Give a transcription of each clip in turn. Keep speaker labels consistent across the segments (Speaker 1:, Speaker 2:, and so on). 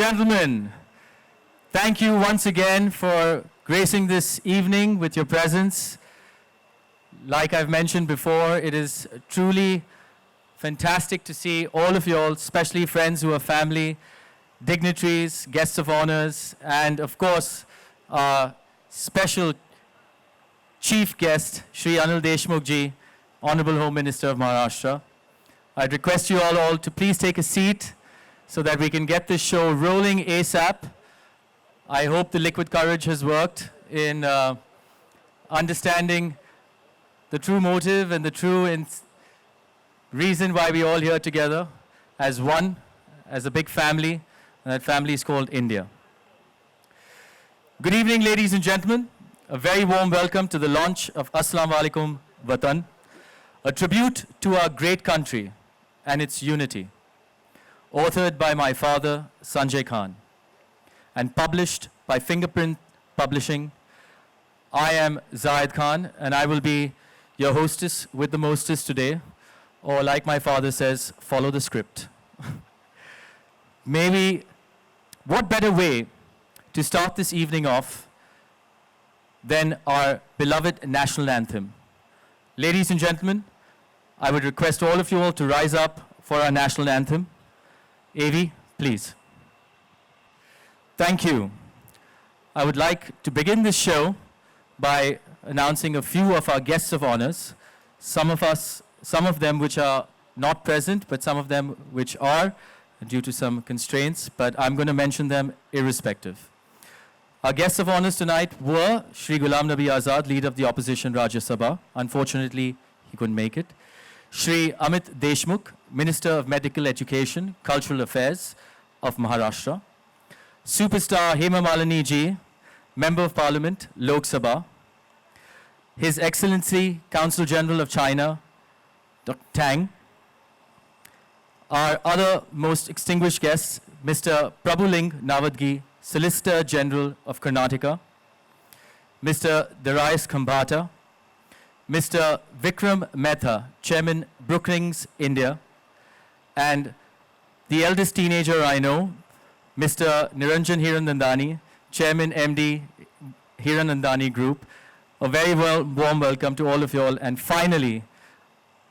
Speaker 1: gentlemen, thank you once again for gracing this evening with your presence. Like I've mentioned before, it is truly fantastic to see all of you all, especially friends who are family, dignitaries, guests of honors, and of course, our special chief guest, Shri Anil Deshmukh ji, Honorable Home Minister of Maharashtra. I'd request you all to please take a seat so that we can get this show rolling ASAP. I hope the liquid courage has worked in understanding the true motive and the true reason why we're all here together as one, as a big family, and that family is called India. Good evening, ladies and gentlemen. A very warm welcome to the launch of Assalamualaikum Watan, a tribute to our great country and its unity, authored by my father, Sanjay Khan, and published by Fingerprint Publishing. I am Zahid Khan, and I will be your hostess with the mostest today, or like my father says, follow the script. Maybe, what better way to start this evening off than our beloved national anthem. Ladies and gentlemen, I would request all of you all to rise up for our national anthem. Avi, please. Thank you. I would like to begin this show by announcing a few of our guests of honors. Some of them which are not present, but some of them which are due to some constraints, but I'm going to mention them irrespective. Our guests of honors tonight were Shri Ghulam Nabi Azad, leader of the opposition Rajya Sabha. Unfortunately, he couldn't make it. Shri Amit Deshmukh, Minister of Medical Education, Cultural Affairs of Maharashtra. Superstar Hema Malini ji, Member of Parliament, Lok Sabha. His Excellency, Consul General of China, Dr. Tang. Our other most extinguished guests, Mr. Prabhuling Nawadgi, Solicitor General of Karnataka, Mr. Darius Khambhata, Mr. Vikram Mehta, Chairman, Brookings, India, and the eldest teenager I know, Mr. Niranjan Hiranandani, Chairman, MD, Hiranandani Group. A very warm welcome to all of you all. And finally,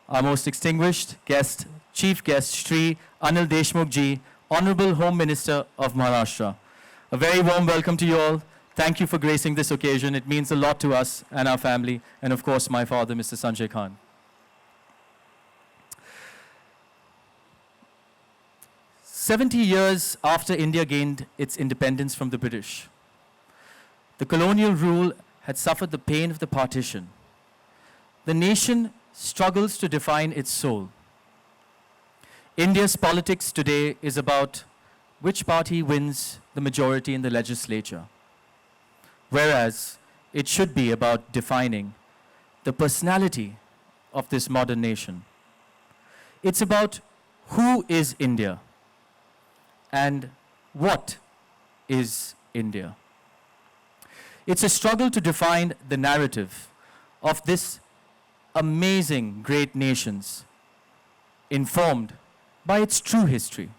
Speaker 1: our most extinguished guest, Chief Guest, Shri Anil Deshmukh ji, Honorable Home Minister of Maharashtra. A very warm welcome to you all. Thank you for gracing this occasion. It means a lot to us and our family, and of course, my father, Mr. Sanjay Khan. "70 years after India gained its independence from the British, the colonial rule had suffered the pain of the partition. The nation struggles to define its soul. India's politics today is about which party wins the majority in the legislature, whereas it should be about defining the personality of this modern nation. It's about who is India and what is India. It's a struggle to define the narrative of this amazing great nations, informed by its true history.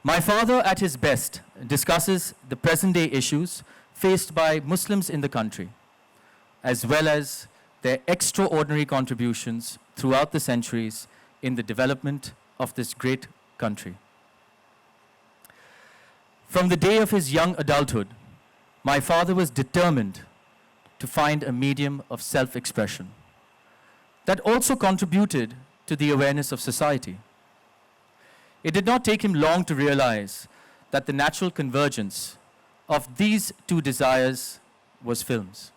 Speaker 1: My father, at his best, discusses the present-day issues faced by Muslims in the country, as well as their extraordinary contributions throughout the centuries in the development of this great country. From the day of his young adulthood, my father was determined to find a medium of self-expression that also contributed to the awareness of society. It did not take him long to realize that the natural convergence of these two desires was films.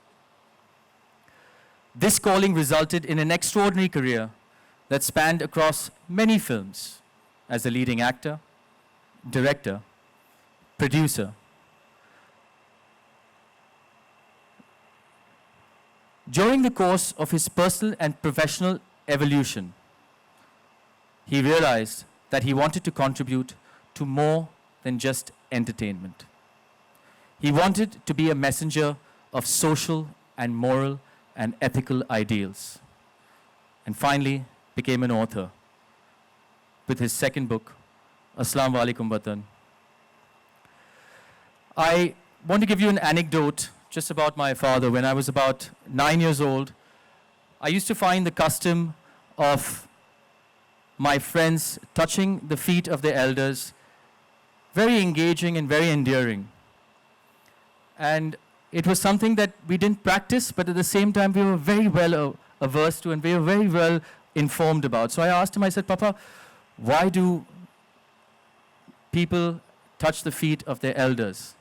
Speaker 1: This calling resulted in an extraordinary career that spanned across many films as a leading actor, director, producer. During the course of his personal and professional evolution, he realized that he wanted to contribute to more than just entertainment. He wanted to be a messenger of social and moral and ethical ideals, and finally became an author with his second book, Assalamualaikum Watan. I want to give you an anecdote just about my father. When I was about 9 years old, I used to find the custom of my friends touching the feet of their elders very engaging and very endearing. And it was something that we didn't practice, but at the same time we were very well averse to and we were very well informed about. So I asked him, I said, Papa, why do people touch the feet of their elders?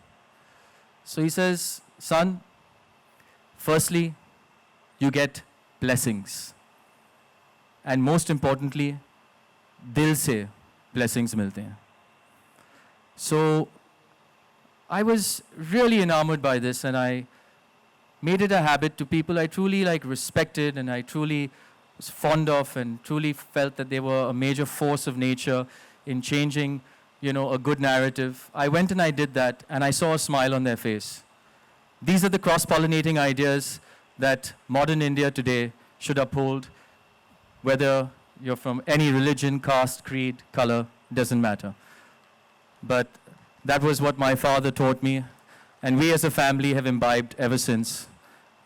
Speaker 1: So he says, son, firstly, you get blessings. And most importantly, dil se blessings milte hain. So I was really enamored by this, and I made it a habit to people I truly respected and I truly was fond of and truly felt that they were a major force of nature in changing, a good narrative. I went and I did that, and I saw a smile on their face. These are the cross-pollinating ideas that modern India today should uphold, whether you're from any religion, caste, creed, color, doesn't matter. But that was what my father taught me, and we as a family have imbibed ever since,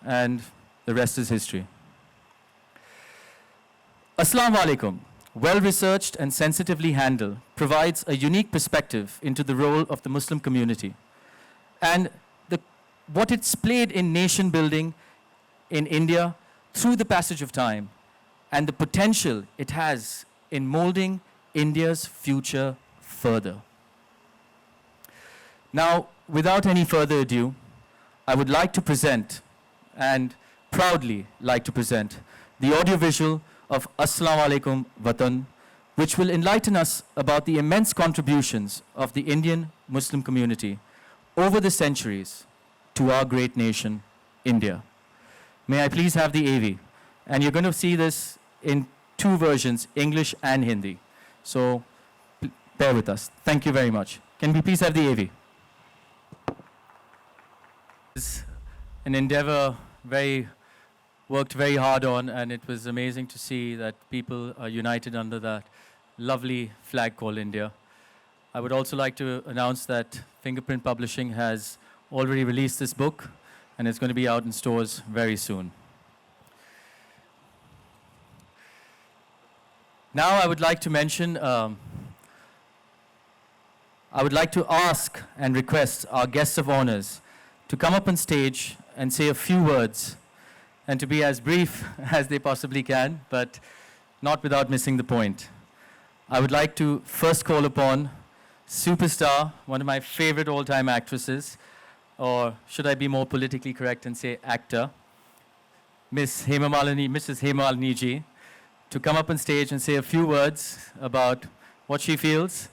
Speaker 1: and the rest is history. Assalamualaikum, well-researched and sensitively handled, provides a unique perspective into the role of the Muslim community and what it's played in nation building in India through the passage of time, and the potential it has in molding India's future further. Now, without any further ado, I would like to present, and proudly like to present, the audiovisual of Assalamualaikum Watan, which will enlighten us about the immense contributions of the Indian Muslim community over the centuries to our great nation, India. May I please have the AV? And you're going to see this in two versions, English and Hindi. So bear with us. Thank you very much. Can we please have the AV? It's an endeavor worked very hard on, and it was amazing to see that people are united under that lovely flag called India. I would also like to announce that Fingerprint Publishing has already released this book, and it's going to be out in stores very soon. Now I would like to mention, I would like to ask and request our guests of honors to come up on stage and say a few words, and to be as brief as they possibly can, but not without missing the point. I would like to first call upon superstar, one of my favorite all-time actresses, or should I be more politically correct and say actor, Mrs. Hema Malini ji, to come up on stage and say a few words about what she feels,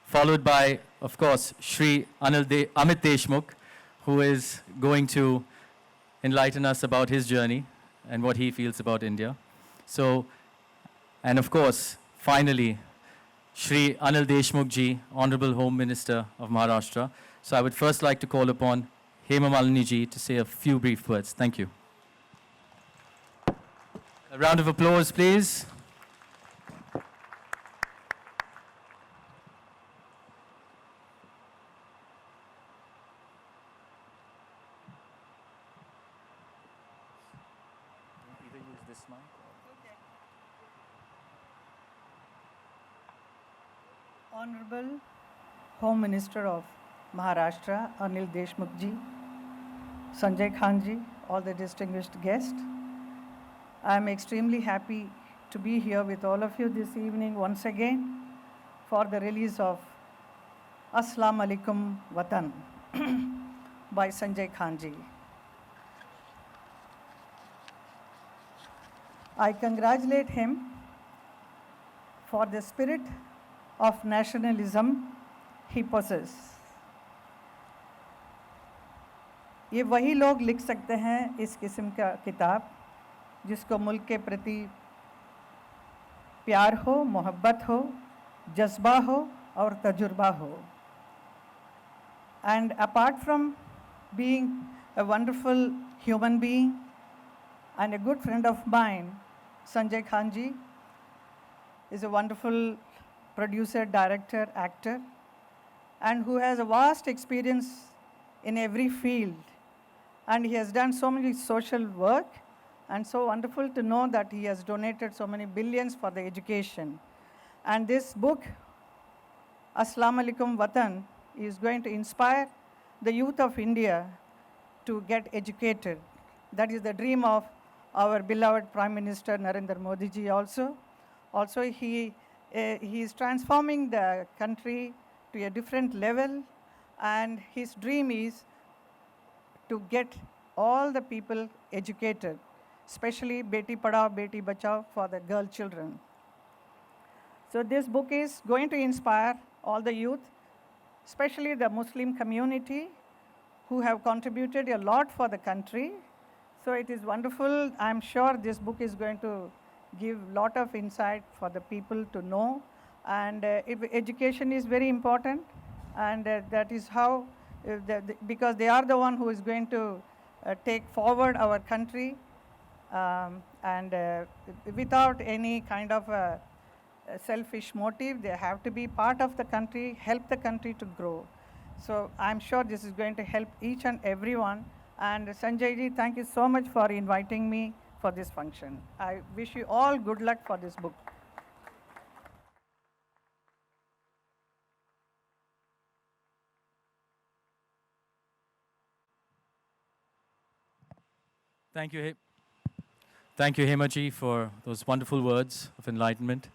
Speaker 1: followed by, of course, Shri Amit Deshmukh, who is going to enlighten us about his journey and what he feels about India. So, and of course, finally, Shri Anil Deshmukh ji, Honorable Home Minister of Maharashtra. So I would first like to call upon Hema Malini ji to say a few brief words. Thank you. A round of applause, please. Either use this mic or...
Speaker 2: Honorable Home Minister of Maharashtra, Anil Deshmukh ji, Sanjay Khan ji, all the distinguished guests. I am extremely happy to be here with all of you this evening once again for the release of Assalamualaikum Watan by Sanjay Khan ji. I congratulate him for the spirit of nationalism he possesses. ये वही लोग लिख सकते हैं इस किस्म का किताब जिसको मुल्क के प्रति प्यार हो, मोहब्बत हो, जज्बा हो और तजुर्बा हो. And apart from being a wonderful human being and a good friend of mine, Sanjay Khan ji is a wonderful producer, director, actor, and who has a vast experience in every field. And he has done so many social work, and so wonderful to know that he has donated so many billions for the education. And this book, Assalamualaikum Watan, is going to inspire the youth of India to get educated. That is the dream of our beloved Prime Minister Narendra Modi ji also. Also, he is transforming the country to a different level, and his dream is to get all the people educated, especially Beti Padhao, Beti Bachao for the girl children. So this book is going to inspire all the youth, especially the Muslim community, who have contributed a lot for the country. So it is wonderful. I'm sure this book is going to give a lot of insight for the people to know. And education is very important, and that is how, because they are the one who is going to take forward our country, and without any kind of selfish motive. They have to be part of the country, help the country to grow. So I'm sure this is going to help each and everyone. And Sanjay ji, thank you so much for inviting me for this function. I wish you all good luck for this book.
Speaker 1: Thank you, thank you, Hema ji, for those wonderful words of enlightenment.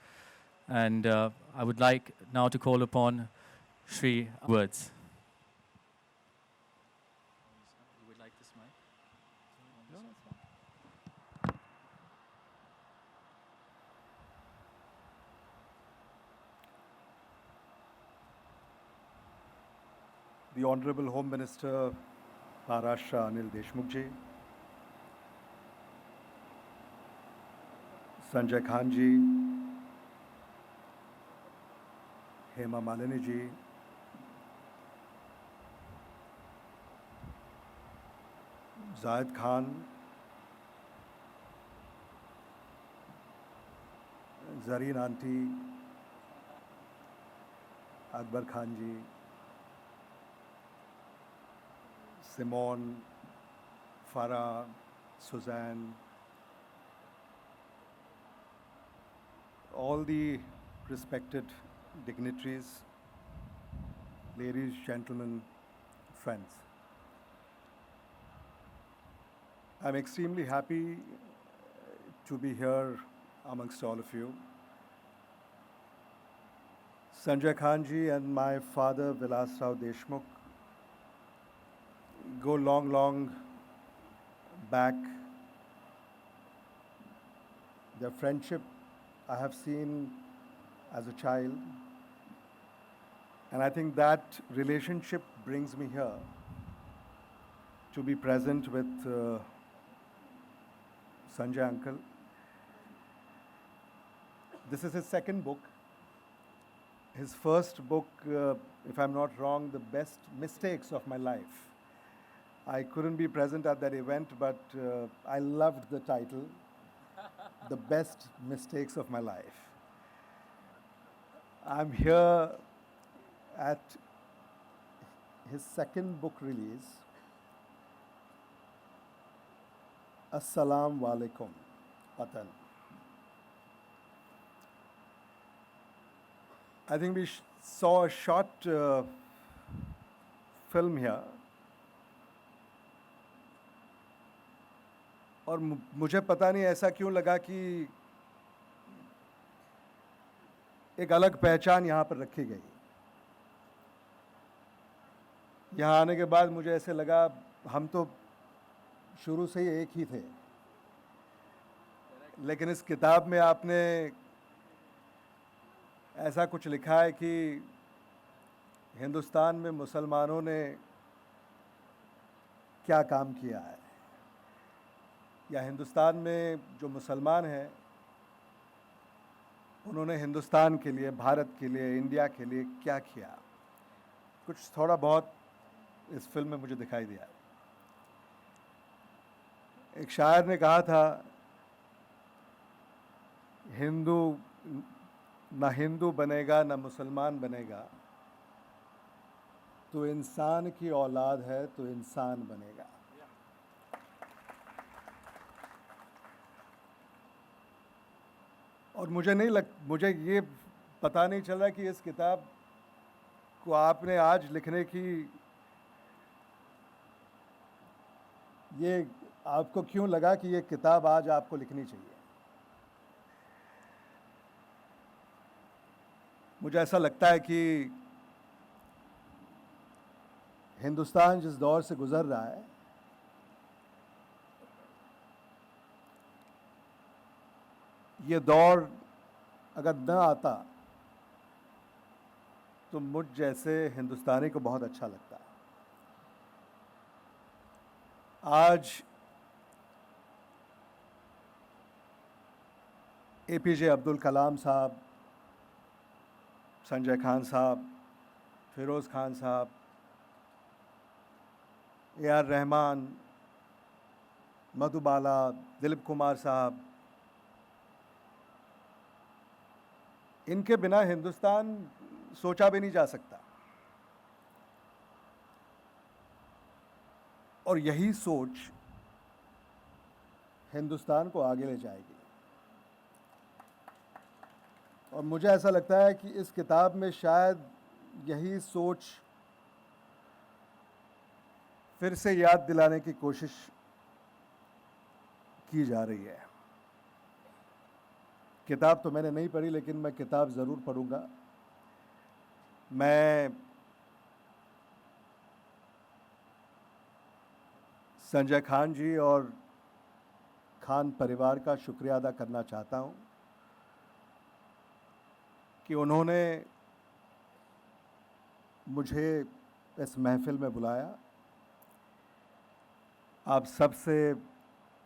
Speaker 1: And I would like now to call upon Shri words. You would like this mic? No, it's fine.
Speaker 3: The Honorable Home Minister, Maharashtra Anil Deshmukh ji, Sanjay Khan ji, Hema Malini ji, Zayed Khan, Zareen Auntie, Akbar Khan ji, Simone, Farah, Suzanne, all the respected dignitaries, ladies, gentlemen, friends. I'm extremely happy to be here amongst all of you. Sanjay Khan ji and my father, Vilas Rao Deshmukh, go long, long back. Their friendship I have seen as a child, and I think that relationship brings me here to be present with Sanjay uncle. This is his second book. His first book, if I'm not wrong, The Best Mistakes of My Life. I couldn't be present at that event, but I loved the title, The Best Mistakes of My Life. I'm here at his second book release, Assalamualaikum Watan. I think we saw a short film here. और मुझे पता नहीं ऐसा क्यों लगा कि एक अलग पहचान यहाँ पर रखी गई। यहाँ आने के बाद मुझे ऐसे लगा हम तो शुरू से ही एक ही थे, लेकिन इस किताब में आपने ऐसा कुछ लिखा है कि हिंदुस्तान में मुसलमानों ने क्या काम किया है, या हिंदुस्तान में जो मुसलमान हैं उन्होंने हिंदुस्तान के लिए, भारत के लिए, इंडिया के लिए क्या किया। कुछ थोड़ा बहुत इस फिल्म में मुझे दिखाई दिया। एक शायर ने कहा था, हिंदू ना हिंदू बनेगा ना मुसलमान बनेगा, तो इंसान की औलाद है तो इंसान बनेगा। और मुझे ये पता नहीं चला कि इस किताब को आपने आज लिखने की, ये आपको क्यों लगा कि ये किताब आज आपको लिखनी चाहिए। मुझे ऐसा लगता है कि हिंदुस्तान जिस दौर से गुजर रहा है, ये दौर अगर न आता तो मुझ जैसे हिंदुस्तानी को बहुत अच्छा लगता। आज APJ अब्दुल कलाम साहब, संजय खान साहब, फिरोज़ खान साहब, AR रहमान, मधुबाला, दिलीप कुमार साहब, इनके बिना हिंदुस्तान सोचा भी नहीं जा सकता। और यही सोच हिंदुस्तान को आगे ले जाएगी। और मुझे ऐसा लगता है कि इस किताब में शायद यही सोच फिर से याद दिलाने की कोशिश की जा रही है। किताब तो मैंने नहीं पढ़ी, लेकिन मैं किताब ज़रूर पढ़ूंगा। मैं संजय खान जी और खान परिवार का शुक्रिया अदा करना चाहता हूं कि उन्होंने मुझे इस महफिल में बुलाया। आप सबसे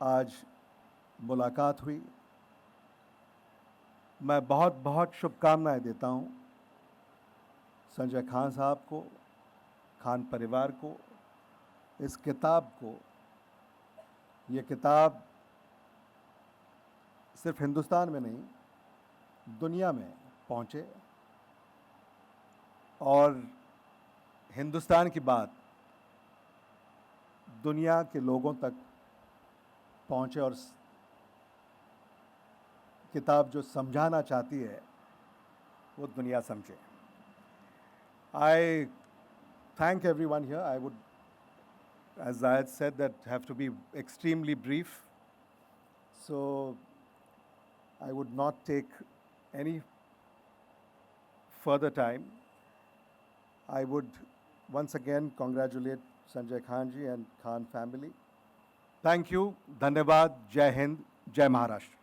Speaker 3: आज मुलाकात हुई। मैं बहुत बहुत शुभकामनाएं देता हूं संजय खान साहब को, खान परिवार को, इस किताब को। ये किताब सिर्फ हिंदुस्तान में नहीं, दुनिया में पहुंचे और हिंदुस्तान की बात दुनिया के लोगों तक पहुंचे और किताब जो समझाना चाहती है वो दुनिया समझे। I thank everyone here. I would, as I had said, that have to be extremely brief. So I would not take any further time. I would once again congratulate Sanjay Khan ji and Khan family. Thank you. Dhanyavad. Jai Hind. Jai Maharashtra.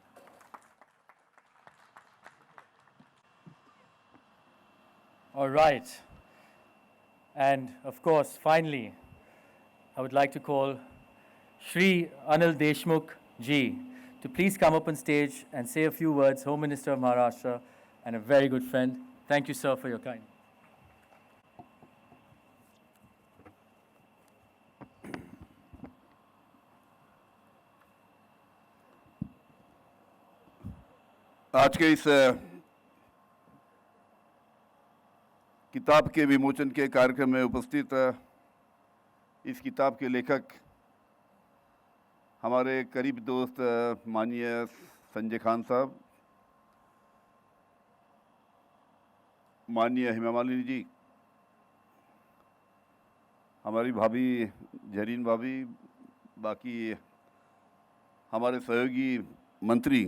Speaker 1: All right. And of course, finally, I would like to call Shri Anil Deshmukh ji to please come up on stage and say a few words, Home Minister of Maharashtra and a very good friend. Thank you, sir, for your kind.
Speaker 4: आज के इस किताब के विमोचन के कार्यक्रम में उपस्थित इस किताब के लेखक हमारे करीब दोस्त माननीय संजय खान साहब, माननीय हेमा मालिनी जी, हमारी भाभी जरीन भाभी, बाकी हमारे सहयोगी मंत्री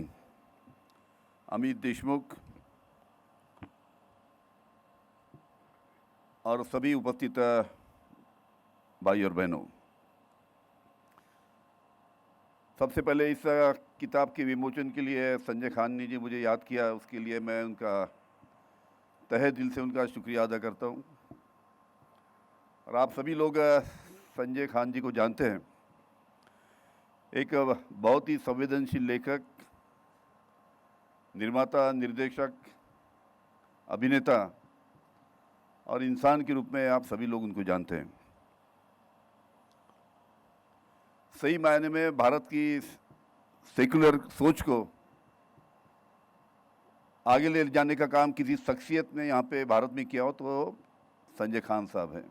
Speaker 4: अमित देशमुख और सभी उपस्थित भाई और बहनों, सबसे पहले इस किताब के विमोचन के लिए संजय खान ने जी मुझे याद किया, उसके लिए मैं उनका तहे दिल से उनका शुक्रिया अदा करता हूं। और आप सभी लोग संजय खान जी को जानते हैं, एक बहुत ही संवेदनशील लेखक, निर्माता, निर्देशक, अभिनेता और इंसान के रूप में आप सभी लोग उनको जानते हैं। सही मायने में भारत की सेकुलर सोच को आगे ले जाने का काम किसी शख्सियत ने यहाँ पे भारत में किया हो तो वो संजय खान साहब हैं।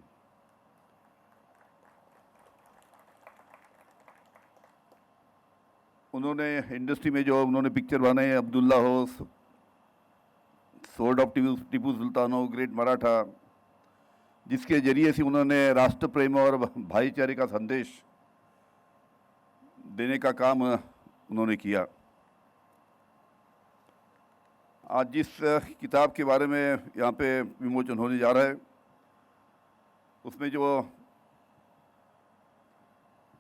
Speaker 4: उन्होंने इंडस्ट्री में जो उन्होंने पिक्चर बनाए, अब्दुल्ला हो, स्वॉर्ड ऑफ टीपू सुल्तान हो, ग्रेट मराठा, जिसके जरिए से उन्होंने राष्ट्र प्रेम और भाईचारे का संदेश देने का काम उन्होंने किया। आज जिस किताब के बारे में यहाँ पे विमोचन होने जा रहा है उसमें जो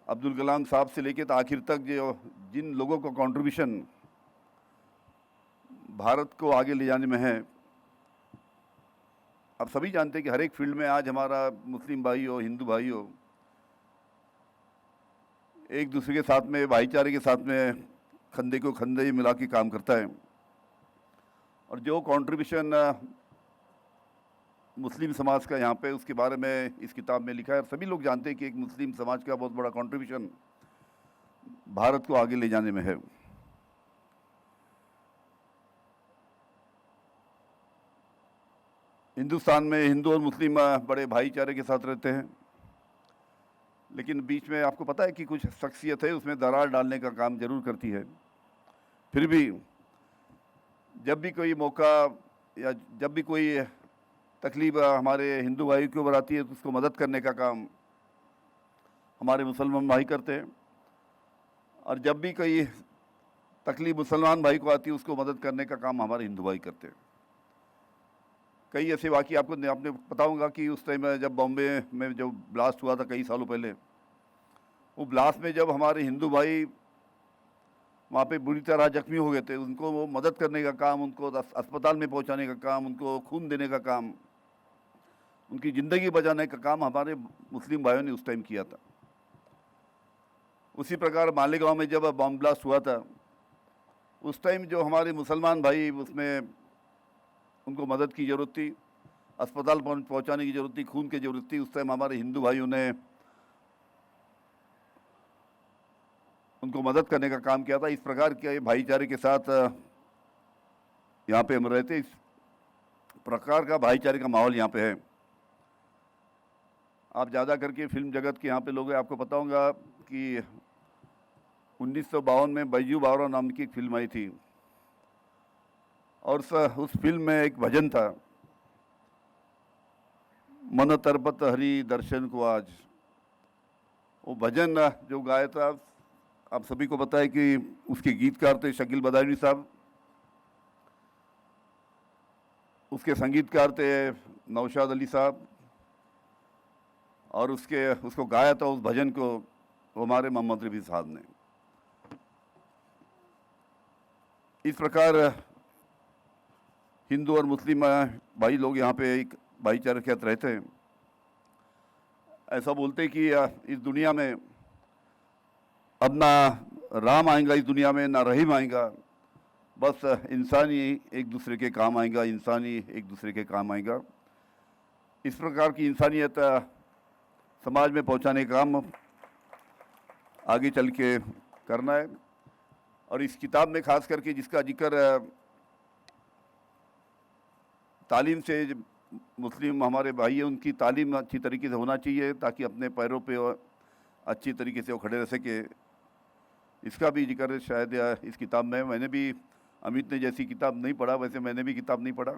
Speaker 4: अब्दुल कलाम साहब से लेकर तो आखिर तक जो जिन लोगों का कंट्रीब्यूशन भारत को आगे ले जाने में है, आप सभी जानते हैं कि हर एक फील्ड में आज हमारा मुस्लिम भाई हो, हिंदू भाई हो, एक दूसरे के साथ में भाईचारे के साथ में खंदे को खंदे मिला के काम करता है। और जो कंट्रीब्यूशन मुस्लिम समाज का यहाँ पे उसके बारे में इस किताब में लिखा है। सभी लोग जानते हैं कि एक मुस्लिम समाज का बहुत बड़ा कंट्रीब्यूशन भारत को आगे ले जाने में है। हिंदुस्तान में हिंदू और मुस्लिम बड़े भाईचारे के साथ रहते हैं, लेकिन बीच में आपको पता है कि कुछ शख्सियत है उसमें दरार डालने का काम जरूर करती है। फिर भी जब भी कोई मौका या जब भी कोई तकलीफ हमारे हिंदू भाई के ऊपर आती है तो उसको मदद करने का काम हमारे मुसलमान भाई करते हैं, और जब भी कोई तकलीफ मुसलमान भाई को आती है उसको मदद करने का काम हमारे हिंदू भाई करते हैं। कई ऐसे वाक़ये आपने बताऊंगा कि उस टाइम जब बॉम्बे में जब ब्लास्ट हुआ था कई सालों पहले, वो ब्लास्ट में जब हमारे हिंदू भाई वहाँ पे बुरी तरह जख्मी हो गए थे, उनको वो मदद करने का काम, उनको अस्पताल में पहुँचाने का काम, उनको खून देने का काम, उनकी ज़िंदगी बचाने का काम हमारे मुस्लिम भाइयों ने उस टाइम किया था। उसी प्रकार मालेगांव में जब बॉम्ब ब्लास्ट हुआ था उस टाइम जो हमारे मुसलमान भाई उसमें उनको मदद की ज़रूरत थी, अस्पताल पहुँचाने की ज़रूरत थी, खून की ज़रूरत थी, उस टाइम हमारे हिंदू भाइयों ने उनको मदद करने का काम किया था। इस प्रकार के भाईचारे के साथ यहाँ पे हम रहते, इस प्रकार का भाईचारे का माहौल यहाँ पे है। आप ज़्यादा करके फिल्म जगत के यहाँ पे लोग हैं, आपको पता होगा कि 1952 में बैजू बावरा नाम की एक फिल्म आई थी, और उस फिल्म में एक भजन था, मन तरपत हरि दर्शन को आज। वो भजन जो गाया था आप सभी को पता है कि उसके गीतकार थे शकील बदायूनी साहब, उसके संगीतकार थे नौशाद अली साहब, और उसको गाया था उस भजन को हमारे मोहम्मद रफ़ी साहब ने। इस प्रकार हिंदू और मुस्लिम भाई लोग यहाँ पे एक भाईचारे के साथ रहते हैं। ऐसा बोलते हैं कि इस दुनिया में अब ना राम आएगा, इस दुनिया में ना रहीम आएगा, बस इंसान ही एक दूसरे के काम आएगा, इंसान ही एक दूसरे के काम आएगा। इस प्रकार की इंसानियत समाज में पहुंचाने का काम आगे चल के करना है। और इस किताब में खास करके जिसका जिक्र तालीम से, मुस्लिम हमारे भाई हैं उनकी तालीम अच्छी तरीके से होना चाहिए ताकि अपने पैरों पे अच्छी तरीके से वो खड़े रह सके, इसका भी जिक्र शायद इस किताब में। मैंने भी अमित ने जैसी किताब नहीं पढ़ा, वैसे मैंने भी किताब नहीं पढ़ा,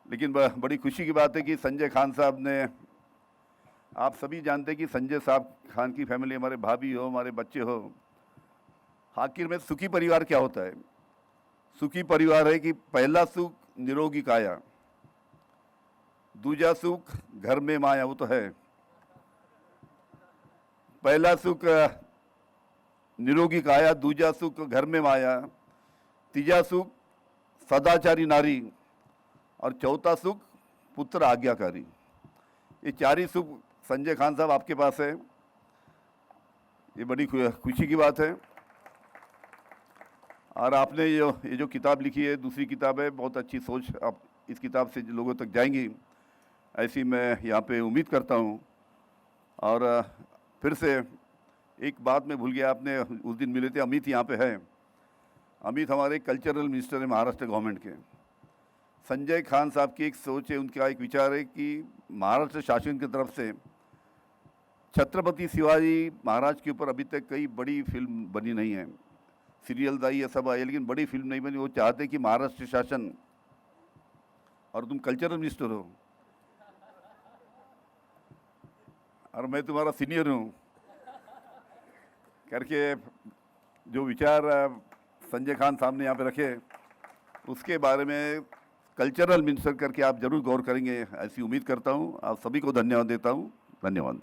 Speaker 4: लेकिन बड़ी खुशी की बात है कि संजय खान साहब ने, आप सभी जानते हैं कि संजय साहब खान की फैमिली, हमारे भाभी हो, हमारे बच्चे हो, आखिर में सुखी परिवार क्या होता है? सुखी परिवार है कि पहला सुख निरोगी काया, दूजा सुख घर में माया, वो तो है। पहला सुख निरोगी काया, दूजा सुख घर में माया, तीजा सुख सदाचारी नारी, और चौथा सुख पुत्र आज्ञाकारी। ये चार ही सुख संजय खान साहब आपके पास है, ये बड़ी खुशी की बात है। और आपने ये जो किताब लिखी है, दूसरी किताब है, बहुत अच्छी सोच आप इस किताब से लोगों तक जाएंगी, ऐसी मैं यहाँ पे उम्मीद करता हूँ। और फिर से एक बात मैं भूल गया, आपने उस दिन मिले थे, अमित यहाँ पे है, अमित हमारे कल्चरल मिनिस्टर हैं महाराष्ट्र गवर्नमेंट के। संजय खान साहब की एक सोच है, उनका एक विचार है कि महाराष्ट्र शासन की तरफ से छत्रपति शिवाजी महाराज के ऊपर अभी तक कई बड़ी फिल्म बनी नहीं है, सीरियल दाई ये सब आई, लेकिन बड़ी फिल्म नहीं बनी। वो चाहते हैं कि महाराष्ट्र शासन, और तुम कल्चरल मिनिस्टर हो और मैं तुम्हारा सीनियर हूँ करके जो विचार संजय खान साहब ने यहाँ पे रखे, उसके बारे में कल्चरल मिनिस्टर करके आप जरूर गौर करेंगे, ऐसी उम्मीद करता हूँ। आप सभी को धन्यवाद देता हूँ। धन्यवाद।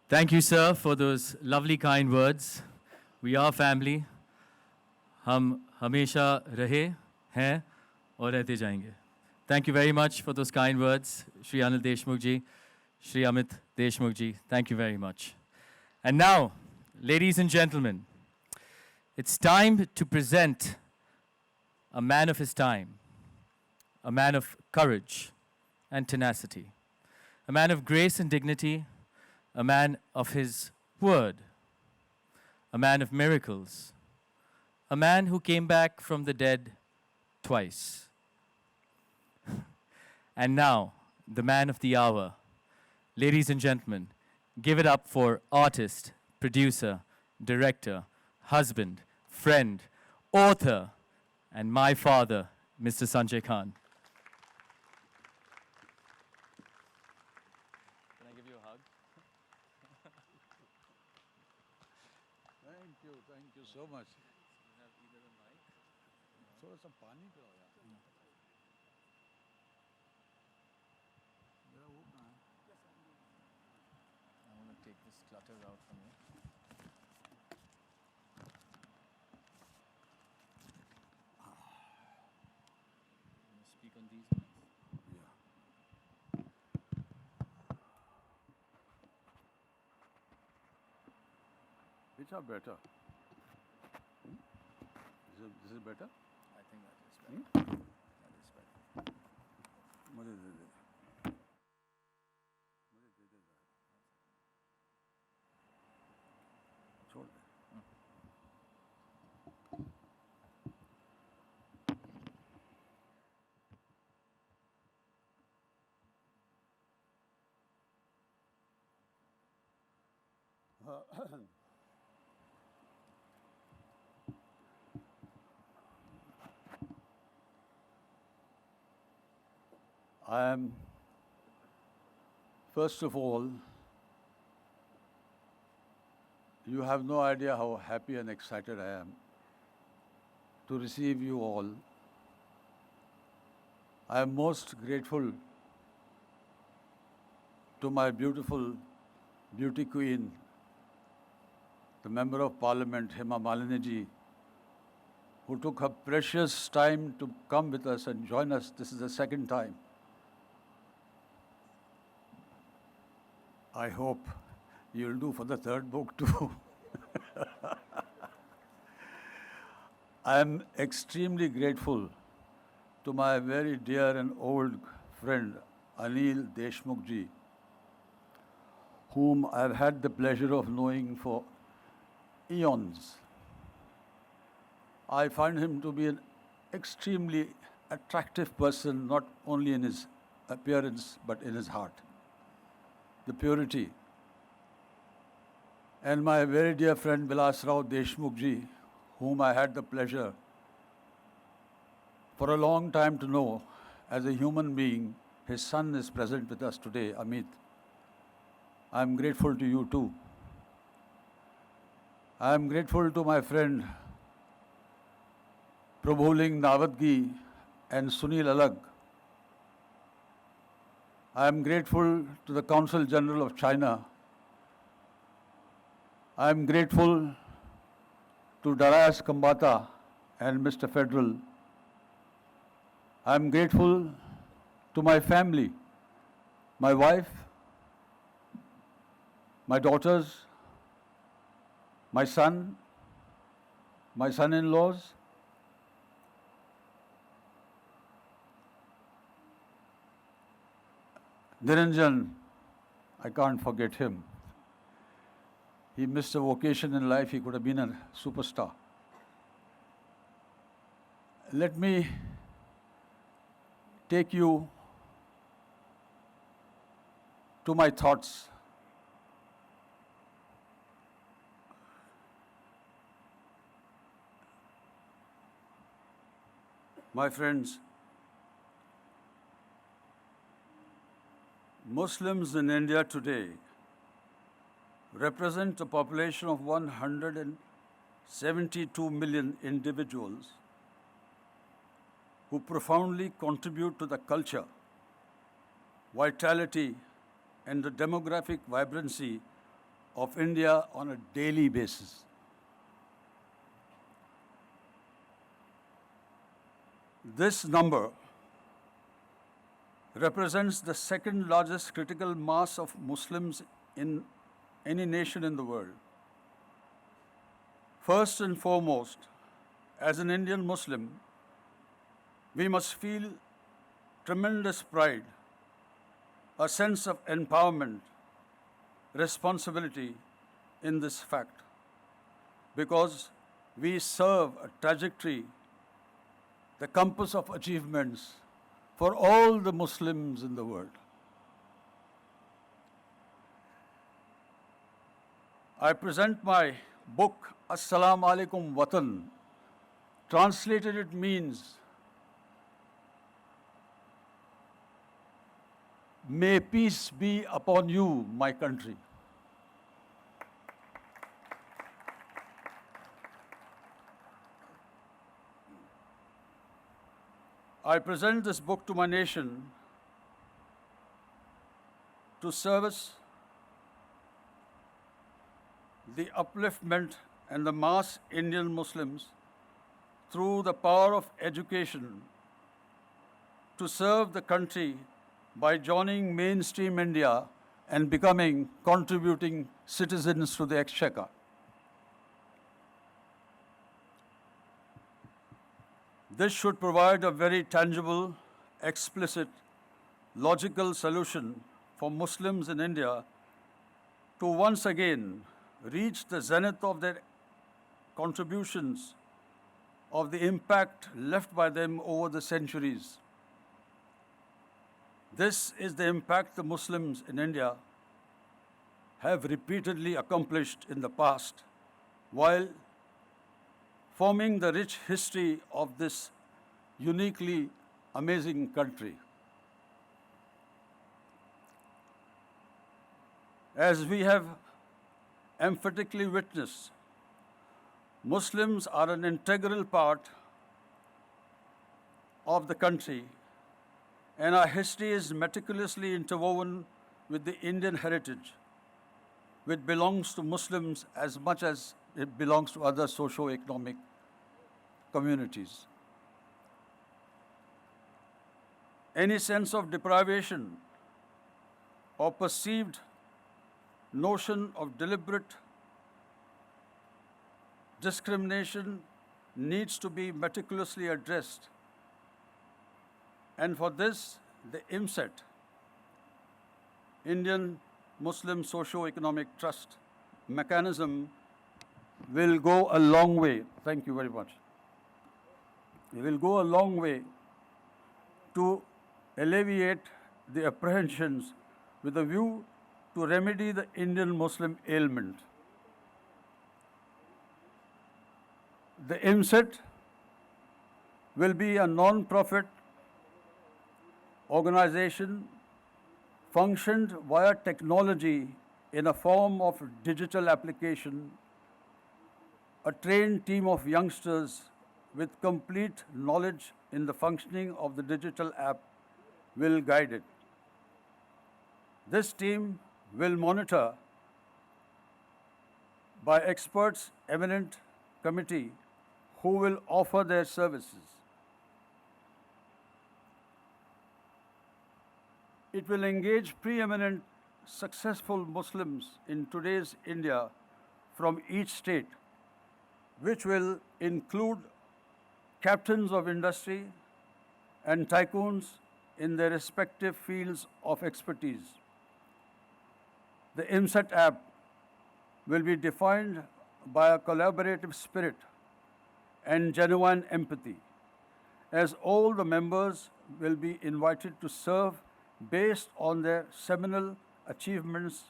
Speaker 1: Thank you, sir, for those lovely, kind words. We are family. हम हमेशा रहे हैं और रहते जाएंगे. Thank you very much for those kind words, Shri Anil Deshmukh ji, Shri Amit Deshmukh ji. Thank you very much. And now, ladies and gentlemen, it's time to present a man of his time, a man of courage and tenacity, a man of grace and dignity, a man of his word, a man of miracles, a man who came back from the dead twice. And now, the man of the hour. Ladies and gentlemen, give it up for artist, producer, director, husband, friend, author, and my father, Mr. Sanjay Khan. Can I give you a hug?
Speaker 5: Thank you so much.
Speaker 1: You have either a mic.
Speaker 5: थोड़ा सा पानी पिलाओ यार। मेरा वो कहाँ है?
Speaker 1: I want to take this clutter out from you. You want to speak on these ones?
Speaker 5: Yeah. Which are better? This is better?
Speaker 1: I think that is better. That is better.
Speaker 5: मुझे दे दे। छोड़ दे। I am, first of all, you have no idea how happy and excited I am to receive you all. I am most grateful to my beautiful beauty queen, the Member of Parliament, Hema Malini ji, who took her precious time to come with us and join us. This is the second time. I hope you'll do for the third book too. I am extremely grateful to my very dear and old friend Anil Deshmukh ji, whom I've had the pleasure of knowing for eons. I find him to be an extremely attractive person, not only in his appearance, but in his heart. The purity. And my very dear friend Vilas Rao Deshmukh ji, whom I had the pleasure for a long time to know as a human being. His son is present with us today, Amit. I am grateful to you too. I am grateful to my friend Prabhuling Nawadgi and Sunil Alag. I am grateful to the Consul General of China. I am grateful to Darius Kambata and Mr. Federal. I am grateful to my family, my wife, my daughters, my son, my son-in-laws. Niranjan, I can't forget him. he missed a vocation in life, he could have been a superstar. Let me take you to my thoughts. My friends, Muslims in India today represent a population of 172 million individuals who profoundly contribute to the culture, vitality, and the demographic vibrancy of India on a daily basis. This number represents the second largest critical mass of Muslims in any nation in the world. First and foremost, as an Indian Muslim, we must feel tremendous pride, a sense of empowerment, responsibility in this fact, because we serve a trajectory, the compass of achievements for all the Muslims in the world. I present my book, Assalamualaikum Watan. Translated, it means, may peace be upon you, my country. I present this book to my nation to service the upliftment and the mass Indian Muslims through the power of education, to serve the country by joining mainstream India and becoming contributing citizens to the exchequer. This should provide a very tangible, explicit, logical solution for Muslims in India to once again reach the zenith of their contributions, of the impact left by them over the centuries. This is the impact the Muslims in India have repeatedly accomplished in the past, while forming the rich history of this uniquely amazing country. As we have emphatically witnessed, Muslims are an integral part of the country, and our history is meticulously interwoven with the Indian heritage, which belongs to Muslims as much as it belongs to other socio-economic communities. Any sense of deprivation or perceived notion of deliberate discrimination needs to be meticulously addressed. And for this, the IMSET, Indian Muslim Socio-Economic Trust mechanism, will go a long way. Thank you very much. It will go a long way to alleviate the apprehensions with a view to remedy the Indian Muslim ailment. The IMSET will be a non-profit organization functioned via technology in a form of digital application. A trained team of youngsters with complete knowledge in the functioning of the digital app will guide it. This team will monitor by experts, eminent committee who will offer their services. It will engage preeminent successful Muslims in today's India from each state, which will include captains of industry and tycoons in their respective fields of expertise. The IMSET app will be defined by a collaborative spirit and genuine empathy, as all the members will be invited to serve based on their seminal achievements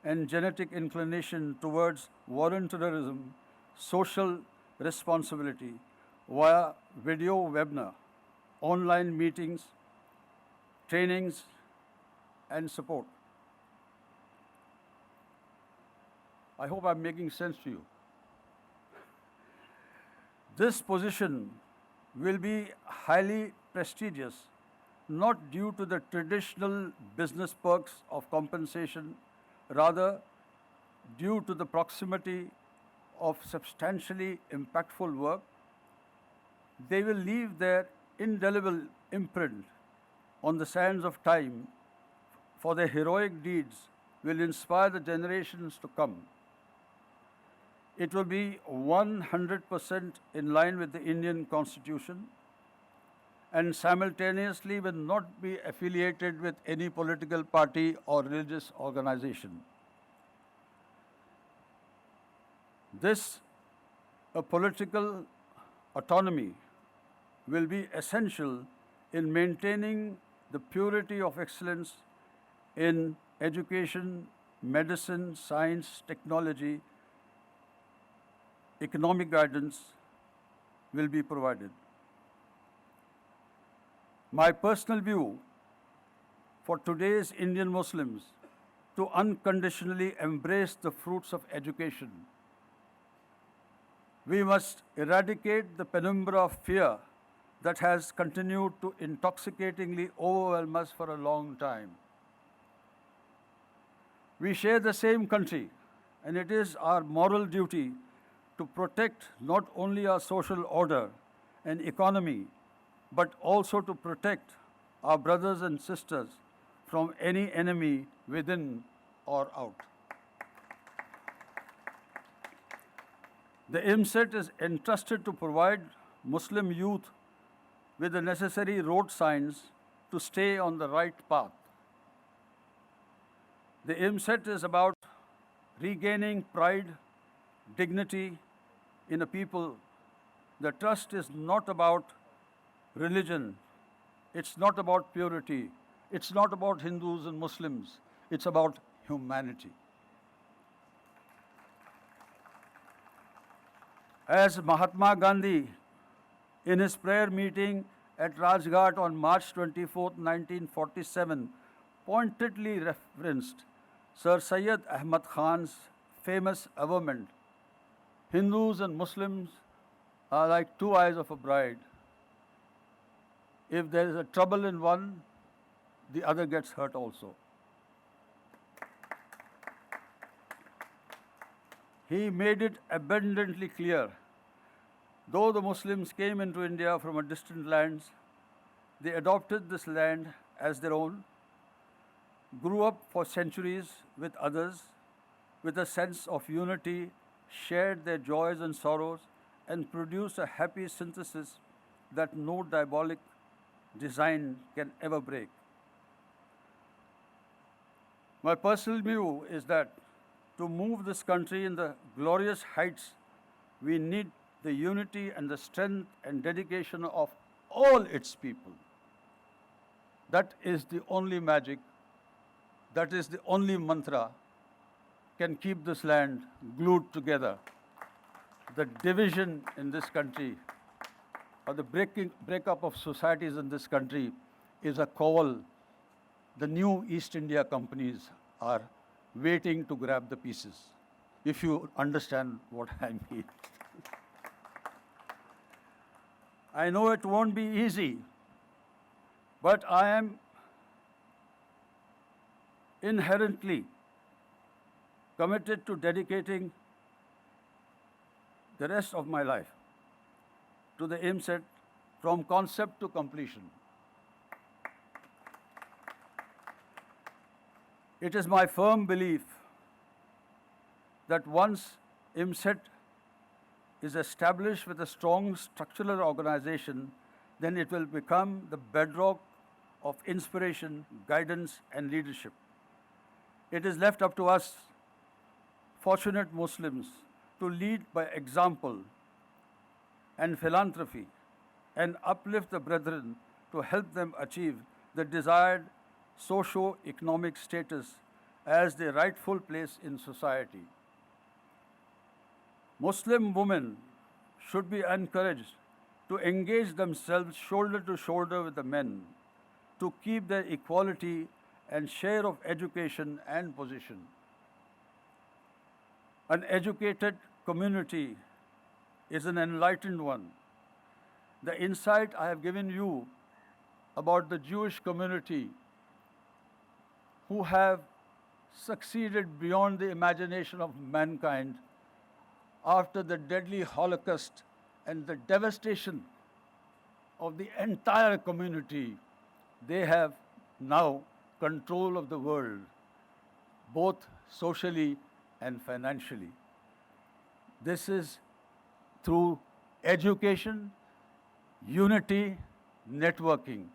Speaker 5: and genetic inclination towards volunteerism, social responsibility via video webinar, online meetings, trainings, and support. I hope I'm making sense to you. This position will be highly prestigious, not due to the traditional business perks of compensation, rather due to the proximity of substantially impactful work. They will leave their indelible imprint on the sands of time, for their heroic deeds will inspire the generations to come. It will be 100% in line with the Indian Constitution and simultaneously will not be affiliated with any political party or religious organization. This political autonomy will be essential in maintaining the purity of excellence in education, medicine, science, technology. Economic guidance will be provided. My personal view for today's Indian Muslims to unconditionally embrace the fruits of education. We must eradicate the penumbra of fear that has continued to intoxicatingly overwhelm us for a long time. We share the same country, and it is our moral duty to protect not only our social order and economy, but also to protect our brothers and sisters from any enemy within or out. The IMSET is entrusted to provide Muslim youth with the necessary road signs to stay on the right path. The IMSET is about regaining pride, dignity in a people. The trust is not about religion. It's not about purity. It's not about Hindus and Muslims. It's about humanity. As Mahatma Gandhi, in his prayer meeting at Rajghat on March 24, 1947, pointedly referenced Sir Syed Ahmad Khan's famous averment, Hindus and Muslims are like two eyes of a bride. If there is a trouble in one, the other gets hurt also. He made it abundantly clear, though the Muslims came into India from a distant lands, they adopted this land as their own, grew up for centuries with others, with a sense of unity, shared their joys and sorrows, and produced a happy synthesis that no diabolic design can ever break. My personal view is that to move this country in the glorious heights, we need the unity and the strength and dedication of all its people. That is the only magic, that is the only mantra can keep this land glued together. The division in this country, or the breakup of societies in this country, is a call the new East India companies are waiting to grab the pieces, if you understand what I mean. I know it won't be easy, but I am inherently committed to dedicating the rest of my life to the IMSET from concept to completion. It is my firm belief that once IMSET is established with a strong structural organization, then it will become the bedrock of inspiration, guidance, and leadership. It is left up to us fortunate Muslims to lead by example and philanthropy and uplift the brethren to help them achieve the desired socio-economic status as their rightful place in society. Muslim women should be encouraged to engage themselves shoulder to shoulder with the men to keep their equality and share of education and position. An educated community is an enlightened one. The insight I have given you about the Jewish community who have succeeded beyond the imagination of mankind after the deadly Holocaust and the devastation of the entire community, they have now control of the world, both socially and financially. This is through education, unity, networking.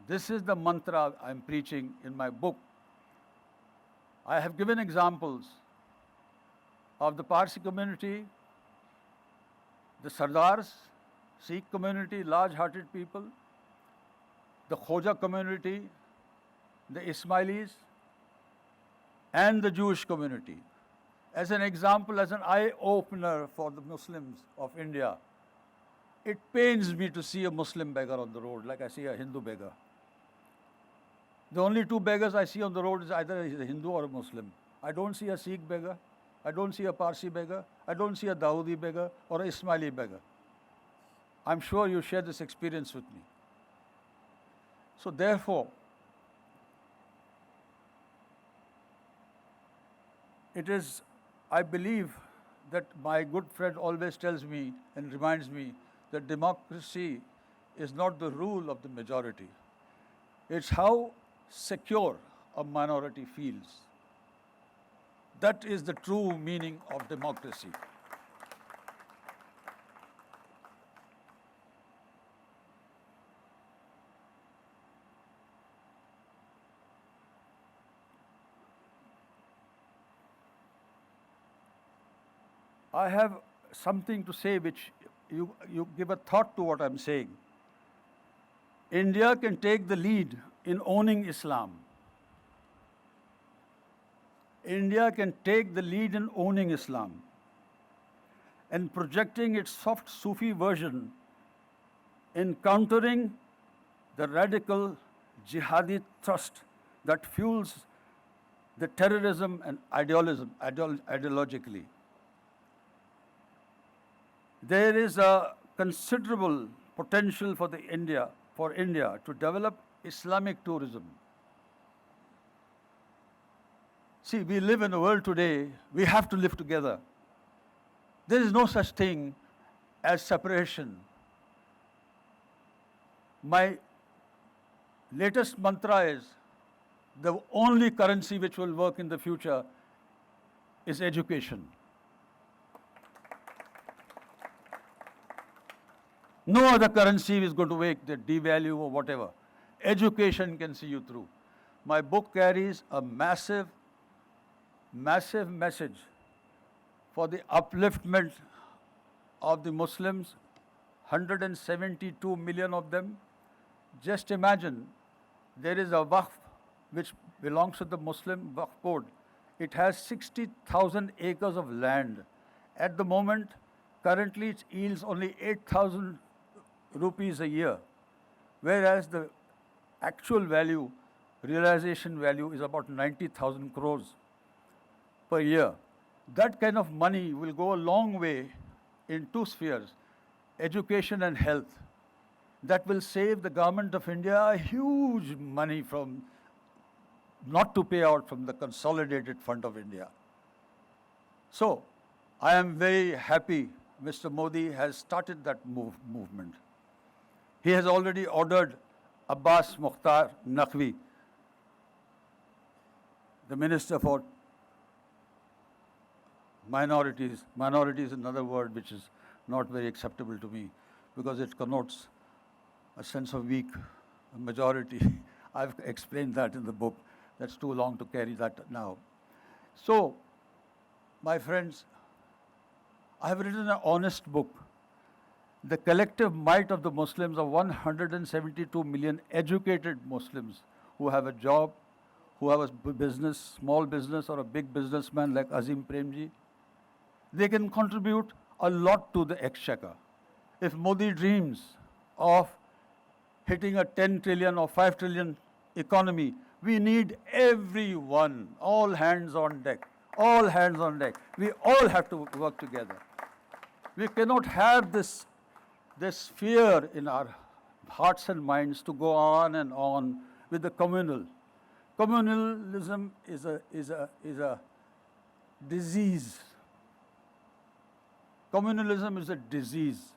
Speaker 5: This is the mantra I'm preaching in my book. I have given examples of the Parsi community, the Sardars, Sikh community, large-hearted people, the Khoja community, the Ismailis, and the Jewish community. As an example, as an eye-opener for the Muslims of India, it pains me to see a Muslim beggar on the road like I see a Hindu beggar. The only two beggars I see on the road is either he's a Hindu or a Muslim. I don't see a Sikh beggar, I don't see a Parsi beggar, I don't see a Dawoodi beggar or a Ismaili beggar. I'm sure you share this experience with me. So therefore, it is, I believe that my good friend always tells me and reminds me that democracy is not the rule of the majority. It's how secure a minority feels. That is the true meaning of democracy. I have something to say which you give a thought to what I'm saying. India can take the lead in owning Islam. India can take the lead in owning Islam and projecting its soft Sufi version in countering the radical jihadi thrust that fuels the terrorism and ideologically. There is a considerable potential for India to develop Islamic tourism. See, we live in a world today, we have to live together. There is no such thing as separation. My latest mantra is, the only currency which will work in the future is education. No other currency is going to make the devalue or whatever. Education can see you through. My book carries a massive message for the upliftment of the Muslims, 172 million of them. Just imagine, there is a Waqf which belongs to the Muslim Waqf Board. It has 60,000 acres of land. At the moment, currently it yields only 8,000 rupees a year, whereas the actual value, realization value is about 90,000 crores per year. That kind of money will go a long way in two spheres, education and health. That will save the government of India huge money from not to pay out from the consolidated fund of India. So, I am very happy Mr. Modi has started that movement. He has already ordered Abbas Mukhtar Naqvi, the Minister for Minorities. Minority is another word which is not very acceptable to me because it connotes a sense of weak majority. I've explained that in the book. That's too long to carry that now. So, My friends, I have written an honest book. The collective might of the Muslims of 172 million educated Muslims who have a job, who have a business, small business or a big businessman like Azim Premji, they can contribute a lot to the exchequer. If Modi dreams of hitting a 10 trillion or 5 trillion economy, we need everyone, all hands on deck, all hands on deck. We all have to work together. We cannot have this fear in our hearts and minds to go on and on with the communal. Communalism is a disease. Communalism is a disease.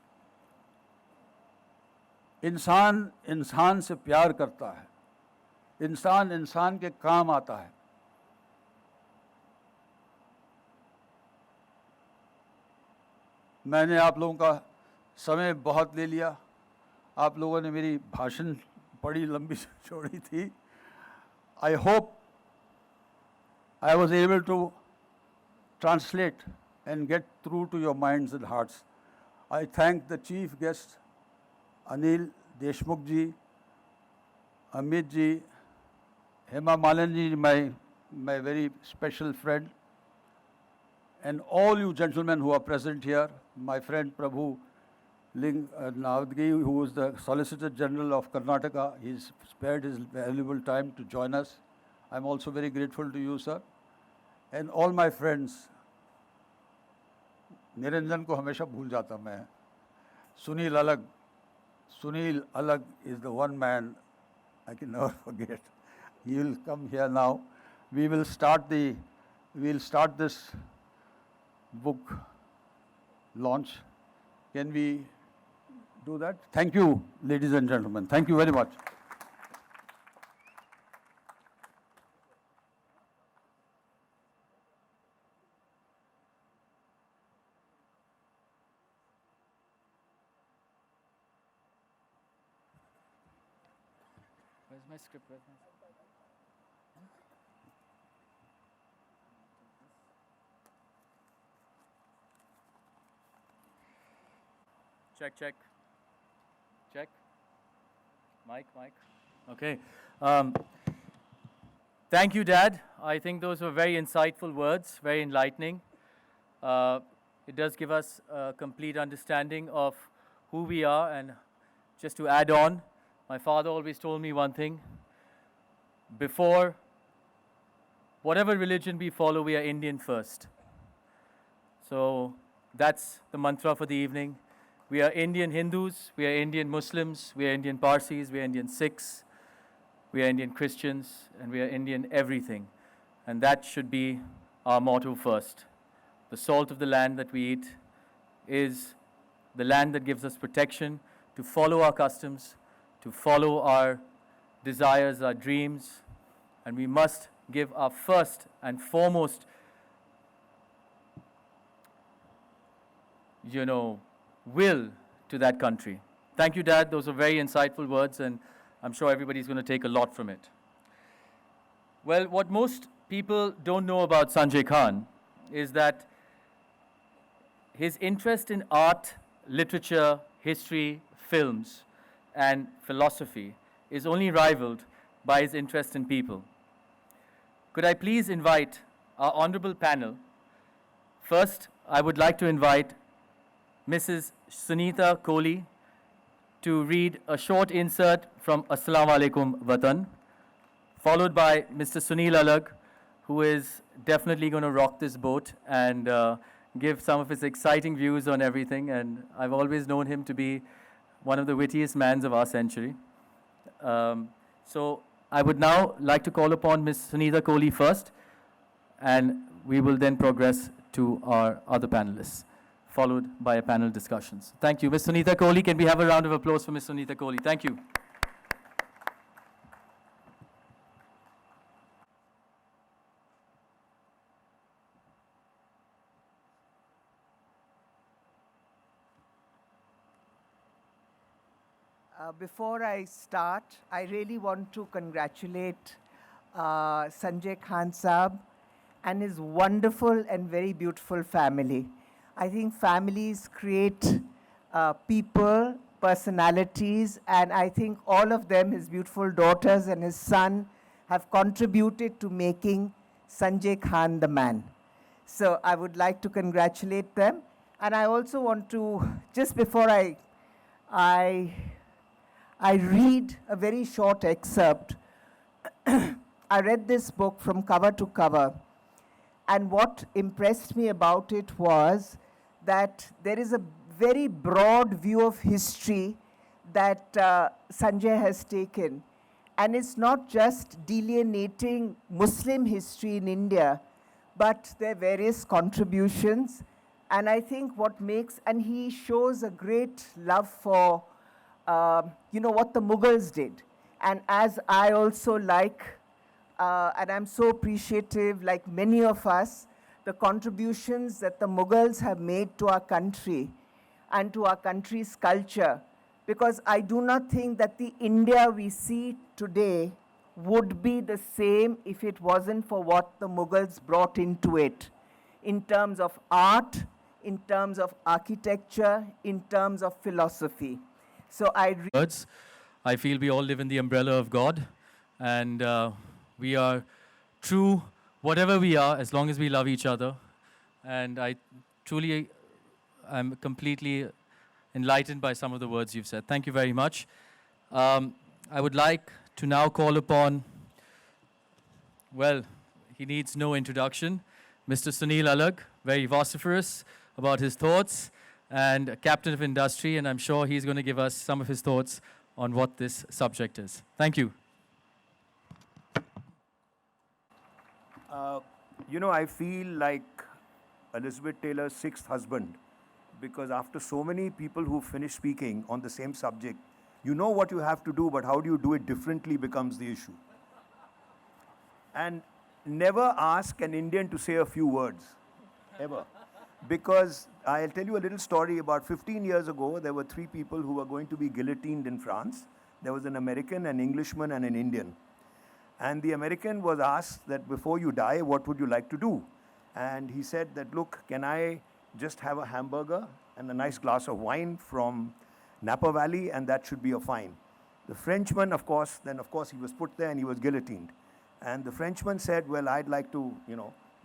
Speaker 5: इंसान इंसान से प्यार करता है, इंसान इंसान के काम आता है. मैंने आप लोगों का समय बहुत ले लिया. आप लोगों ने मेरी भाषण बड़ी लंबी चौड़ी थी. I hope I was able to translate and get through to your minds and hearts. I thank the chief guest, Anil Deshmukh ji, Amit ji, Hema Malini ji, my very special friend, and all you gentlemen who are present here, my friend Prabhu Ling Nawadgi, who is the Solicitor General of Karnataka. He's spared his valuable time to join us. I'm also very grateful to you, sir. And all my friends. Niranjan को हमेशा भूल जाता मैं. Sunil Alag is the one man I can never forget. He will come here now. We'll start this book launch. Can we do that? Thank you, ladies and gentlemen. Thank you very much.
Speaker 1: Where's my script? Check. Mic. Okay. Thank you, Dad. I think those were very insightful words, very enlightening. It does give us a complete understanding of who we are. And just to add on, my father always told me one thing. Before whatever religion we follow, we are Indian first. So that's the mantra for the evening. We are Indian Hindus, we are Indian Muslims, we are Indian Parsis, we are Indian Sikhs, we are Indian Christians, and we are Indian everything. And that should be our motto first. The salt of the land that we eat is the land that gives us protection to follow our customs, to follow our desires, our dreams, and we must give our first and foremost, will to that country. Thank you, Dad. Those are very insightful words, and I'm sure everybody's going to take a lot from it. Well, what most people don't know about Sanjay Khan is that his interest in art, literature, history, films, and philosophy is only rivaled by his interest in people. Could I please invite our honorable panel? First, I would like to invite Mrs. Sunita Kohli to read a short insert from Assalamualaikum Watan, followed by Mr. Sunil Alag, who is definitely going to rock this boat and give some of his exciting views on everything. And I've always known him to be one of the wittiest mans of our century. So I would now like to call upon Ms. Sunita Kohli first, and we will then progress to our other panelists, followed by a panel discussions. Thank you. Ms. Sunita Kohli, can we have a round of applause for Ms. Sunita Kohli? Thank you.
Speaker 6: Before I start, I really want to congratulate Sanjay Khan Saab and his wonderful and very beautiful family. I think families create people, personalities, and I think all of them, his beautiful daughters and his son, have contributed to making Sanjay Khan the man. So I would like to congratulate them. And I also want to, just before I read a very short excerpt. I read this book from cover to cover, and what impressed me about it was that there is a very broad view of history that Sanjay has taken. And it's not just delineating Muslim history in India, but their various contributions. And I think what makes, and he shows a great love for, what the Mughals did. And as I also like, and I'm so appreciative, like many of us, the contributions that the Mughals have made to our country and to our country's culture. Because I do not think that the India we see today would be the same if it wasn't for what the Mughals brought into it, in terms of art, in terms of architecture, in terms of philosophy. So
Speaker 1: Words. I feel we all live in the umbrella of God, and we are true whatever we are as long as we love each other. And I'm completely enlightened by some of the words you've said. Thank you very much. I would like to now call upon, well, he needs no introduction, Mr. Sunil Alag, very vociferous about his thoughts, and a captain of industry, and I'm sure he's going to give us some of his thoughts on what this subject is. Thank you.
Speaker 7: I feel like Elizabeth Taylor's sixth husband, because after so many people who finish speaking on the same subject, you know what you have to do, but how do you do it differently becomes the issue. And never ask an Indian to say a few words, ever. Because I'll tell you a little story. About 15 years ago, there were three people who were going to be guillotined in France. There was an American, an Englishman, and an Indian. And the American was asked that before you die, what would you like to do? And he said that, look, can I just have a hamburger and a nice glass of wine from Napa Valley, and that should be a fine. The Frenchman, of course, he was put there and he was guillotined. And the Frenchman said, well, I'd like to,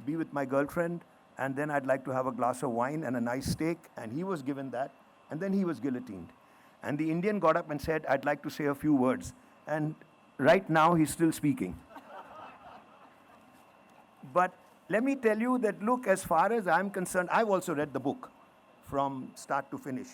Speaker 7: be with my girlfriend, and then I'd like to have a glass of wine and a nice steak, and he was given that, and then he was guillotined. And the Indian got up and said, I'd like to say a few words. And right now, he's still speaking. But let me tell you that, look, as far as I'm concerned, I've also read the book from start to finish.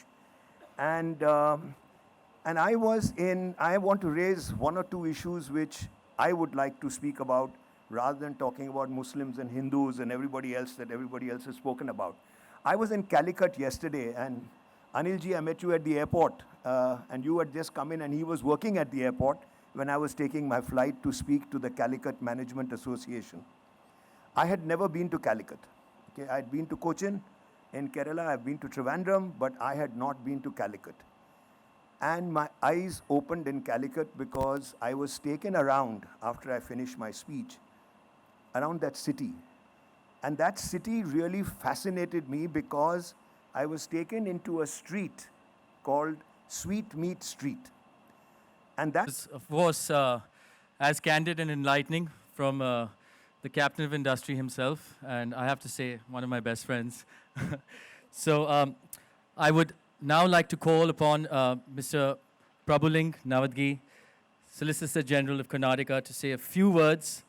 Speaker 7: And I want to raise one or two issues which I would like to speak about, rather than talking about Muslims and Hindus and everybody else that everybody else has spoken about. I was in Calicut yesterday, and Anilji, I met you at the airport, and you had just come in, and he was working at the airport when I was taking my flight to speak to the Calicut Management Association. I had never been to Calicut. Okay, I had been to Cochin in Kerala, I've been to Trivandrum, but I had not been to Calicut. And my eyes opened in Calicut because I was taken around after I finished my speech, around that city. And that city really fascinated me because I was taken into a street called Sweetmeat Street. And that's,
Speaker 1: Of course, as candid and enlightening from the captain of industry himself, and I have to say, one of my best friends. So I would now like to call upon Mr. Prabuling Navadgi, Solicitor General of Karnataka, to say a few words.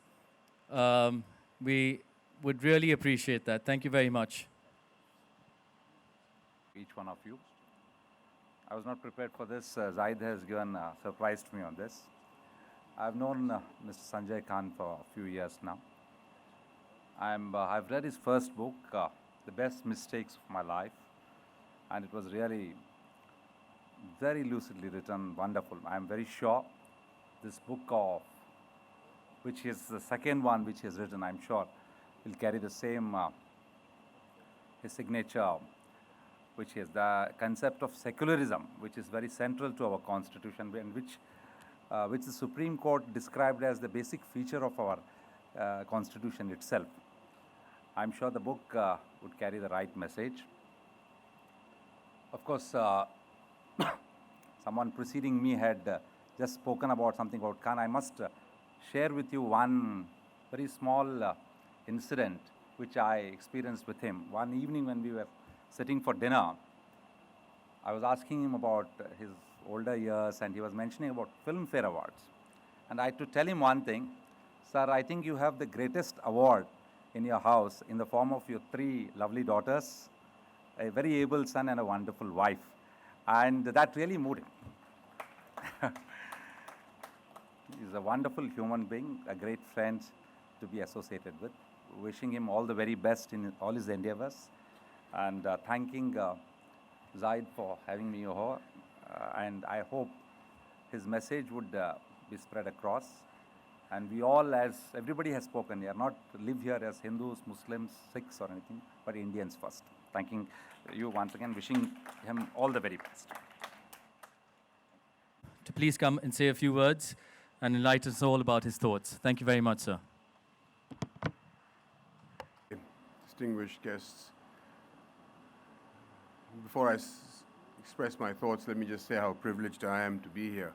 Speaker 1: We would really appreciate that. Thank you very much.
Speaker 8: Each one of you. I was not prepared for this. Zaid has surprised me on this. I've known Mr. Sanjay Khan for a few years now. I've read his first book, The Best Mistakes of My Life, and it was really very lucidly written, wonderful. I'm very sure this book, which is the second one which he has written, I'm sure, will carry the same, his signature, which is the concept of secularism, which is very central to our constitution, and which the Supreme Court described as the basic feature of our constitution itself. I'm sure the book would carry the right message. Of course, someone preceding me had just spoken about something about Khan. I must share with you one very small incident which I experienced with him. One evening when we were sitting for dinner, I was asking him about his older years, and he was mentioning about Filmfare Awards. And I had to tell him one thing: sir, I think you have the greatest award in your house in the form of your 3 lovely daughters, a very able son and a wonderful wife. And that really moved him. He's a wonderful human being, a great friend to be associated with. Wishing him all the very best in all his endeavors, and thanking Zaid for having me here. And I hope his message would be spread across. And we all, as everybody has spoken here, not live here as Hindus, Muslims, Sikhs or anything, but Indians first. Thanking you once again, wishing him all the very best.
Speaker 1: To please come and say a few words and enlighten us all about his thoughts. Thank you very much, sir.
Speaker 9: Distinguished guests, before I express my thoughts, let me just say how privileged I am to be here.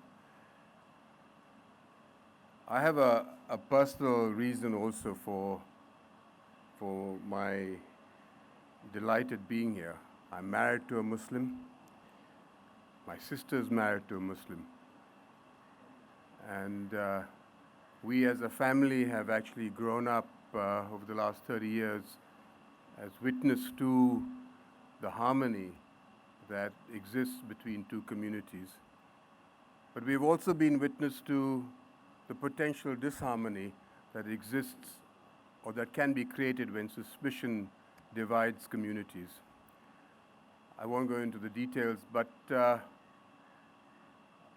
Speaker 9: I have a personal reason also for my delight at being here. I'm married to a Muslim. My sister's married to a Muslim. And we as a family have actually grown up over the last 30 years as witness to the harmony that exists between 2 communities. But we've also been witness to the potential disharmony that exists or that can be created when suspicion divides communities. I won't go into the details, but the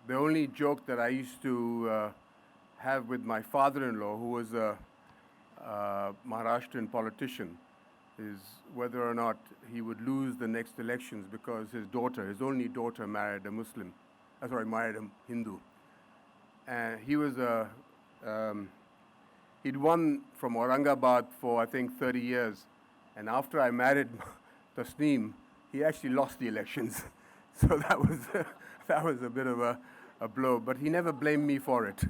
Speaker 9: only joke that I used to have with my father-in-law, who was a Maharashtrian politician, is whether or not he would lose the next elections because his daughter, his only daughter, married a Muslim. Married a Hindu. And he was he'd won from Aurangabad for I think 30 years. And after I married Tasneem, he actually lost the elections. So that was a bit of a blow. But he never blamed me for it.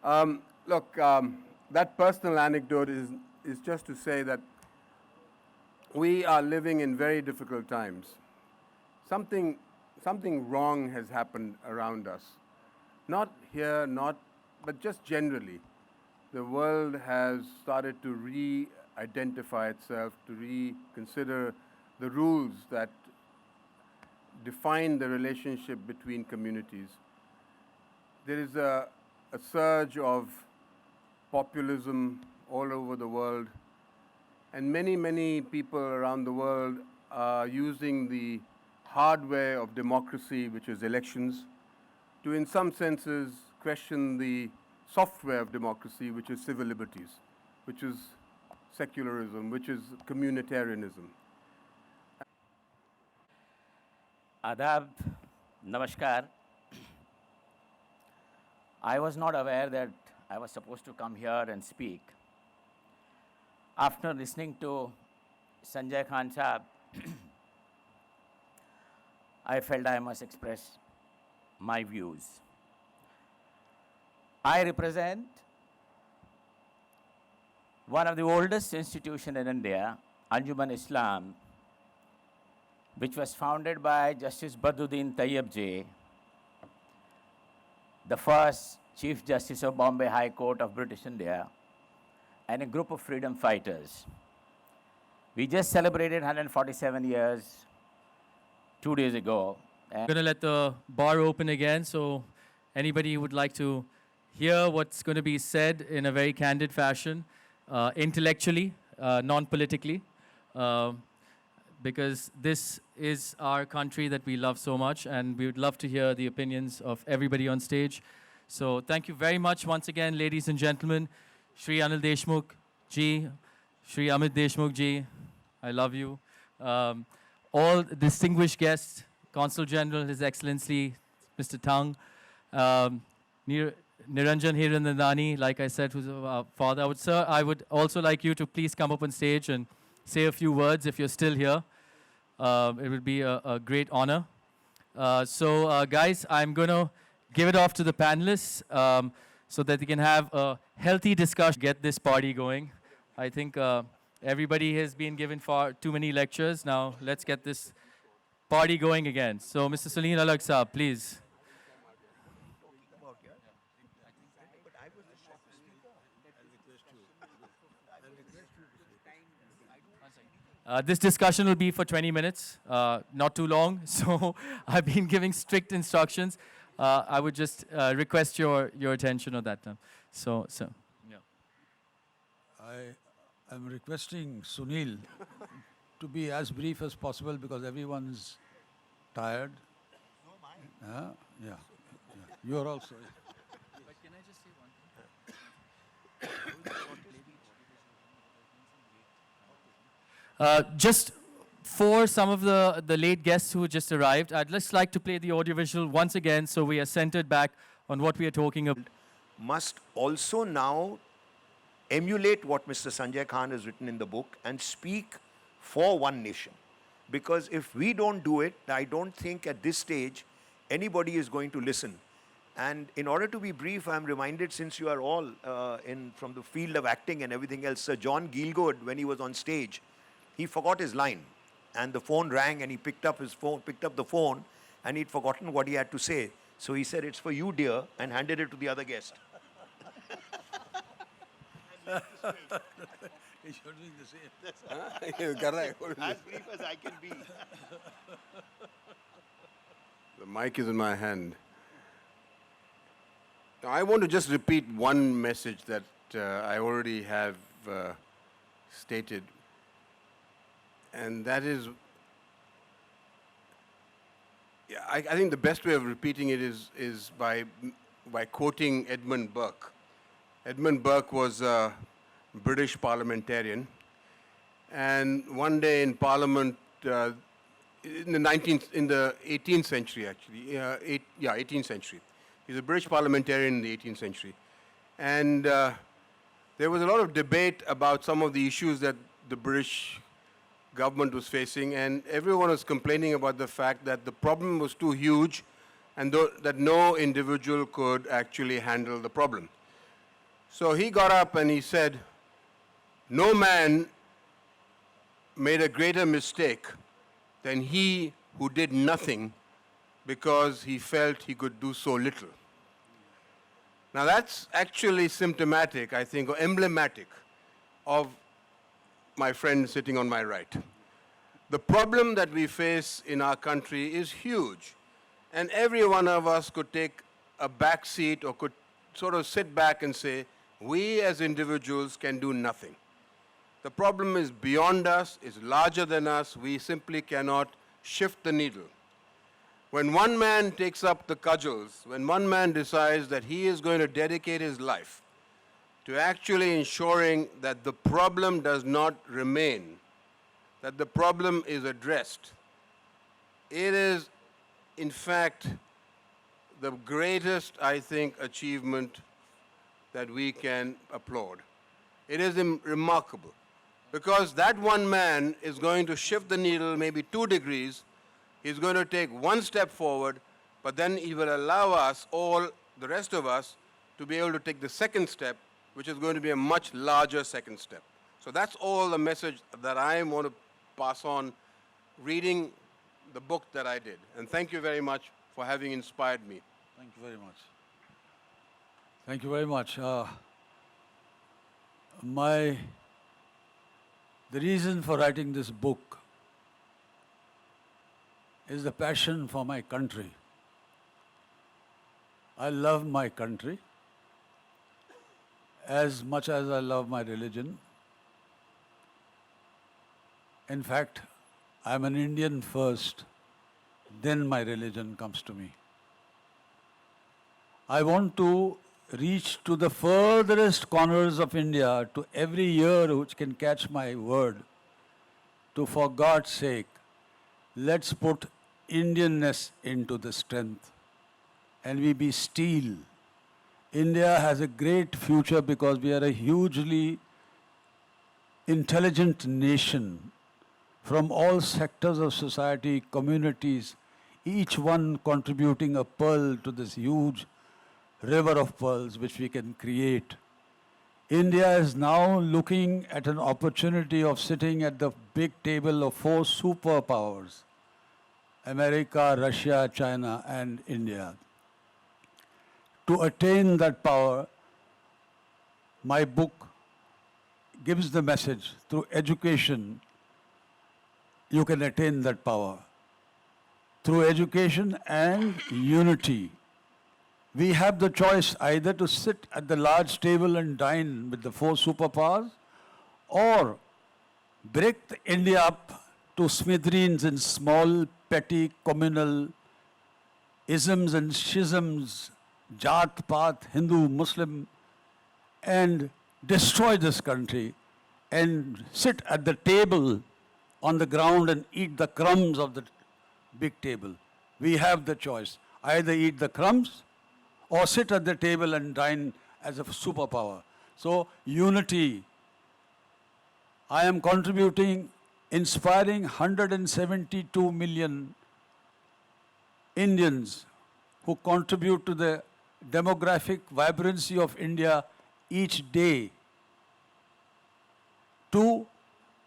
Speaker 9: That personal anecdote is just to say that we are living in very difficult times. Something wrong has happened around us. Not here, but just generally. The world has started to re-identify itself, to reconsider the rules that define the relationship between communities. There is a surge of populism all over the world, and many people around the world are using the hardware of democracy, which is elections, to in some senses question the software of democracy, which is civil liberties, which is secularism, which is communitarianism.
Speaker 10: Adab, Namaskar. I was not aware that I was supposed to come here and speak. After listening to Sanjay Khan Sahab, I felt I must express my views. I represent one of the oldest institutions in India, Anjuman Islam, which was founded by Justice Badruddin Tayyib Ji, the first Chief Justice of Bombay High Court of British India, and a group of freedom fighters. We just celebrated 147 years 2 days ago.
Speaker 1: I'm going to let the bar open again, so anybody who would like to hear what's going to be said in a very candid fashion, intellectually, non-politically, because this is our country that we love so much, and we would love to hear the opinions of everybody on stage. So thank you very much once again, ladies and gentlemen. Shri Anil Deshmukh Ji, Shri Amit Deshmukh Ji, I love you. All distinguished guests, Consul General, His Excellency, Mr. Tang, Niranjan Hiranandani, like I said, who's our father. Sir, I would also like you to please come up on stage and say a few words if you're still here. It would be a great honor. Guys, I'm going to give it off to the panelists so that we can have a healthy discussion, get this party going. I think everybody has been given far too many lectures. Now let's get this party going again. So, Mr. Saleen Alag Saab, please. This discussion will be for 20 minutes, not too long. So I've been giving strict instructions. I would just request your attention on that time. So yeah.
Speaker 5: I am requesting Sunil to be as brief as possible because everyone's tired. Yeah. You are also.
Speaker 1: But can I just say one thing? Just for some of the late guests who just arrived, I'd just like to play the audiovisual once again so we are centered back on what we are talking about.
Speaker 7: Must also now emulate what Mr. Sanjay Khan has written in the book and speak for one nation. Because if we don't do it, I don't think at this stage anybody is going to listen. And in order to be brief, I'm reminded, since you are all from the field of acting and everything else, Sir John Gielgud, when he was on stage, he forgot his line. And the phone rang and he picked up the phone and he'd forgotten what he had to say. So he said, "It's for you, dear," and handed it to the other guest.
Speaker 5: You're doing the same.
Speaker 7: As brief as I can be.
Speaker 9: The mic is in my hand. Now, I want to just repeat one message that I already have stated, and that is, I think the best way of repeating it is by quoting Edmund Burke. Edmund Burke was a British parliamentarian, and one day in Parliament, in the 18th century actually, 18th century. He's a British parliamentarian in the 18th century. And there was a lot of debate about some of the issues that the British government was facing, and everyone was complaining about the fact that the problem was too huge and that no individual could actually handle the problem. So he got up and he said, "No man made a greater mistake than he who did nothing because he felt he could do so little." Now that's actually symptomatic, I think, or emblematic of my friend sitting on my right. The problem that we face in our country is huge, and every one of us could take a back seat or could sort of sit back and say, we as individuals can do nothing. The problem is beyond us, is larger than us. We simply cannot shift the needle. When one man takes up the cudgels, when one man decides that he is going to dedicate his life to actually ensuring that the problem does not remain, that the problem is addressed, it is, in fact, the greatest, I think, achievement that we can applaud. It is remarkable, because that one man is going to shift the needle maybe 2 degrees. He's going to take one step forward, but then he will allow us, all the rest of us, to be able to take the second step, which is going to be a much larger second step. So that's all the message that I want to pass on reading the book that I did. And thank you very much for having inspired me.
Speaker 5: Thank you very much. Thank you very much. The reason for writing this book is the passion for my country. I love my country as much as I love my religion. In fact, I'm an Indian first, then my religion comes to me. I want to reach to the furthest corners of India, to every ear which can catch my word, to, for God's sake, let's put Indianness into the strength, and we be steel, India has a great future because we are a hugely intelligent nation from all sectors of society, communities, each one contributing a pearl to this huge river of pearls which we can create. India is now looking at an opportunity of sitting at the big table of 4 superpowers: America, Russia, China, and India. To attain that power, my book gives the message: through education, you can attain that power. Through education and unity, we have the choice either to sit at the large table and dine with the 4 superpowers, or break India up to smithereens in small, petty, communal isms and schisms, Jat, Path, Hindu, Muslim, and destroy this country and sit at the table on the ground and eat the crumbs of the big table. We have the choice. Either eat the crumbs or sit at the table and dine as a superpower. So, unity. I am contributing, inspiring 172 million Indians who contribute to the demographic vibrancy of India each day to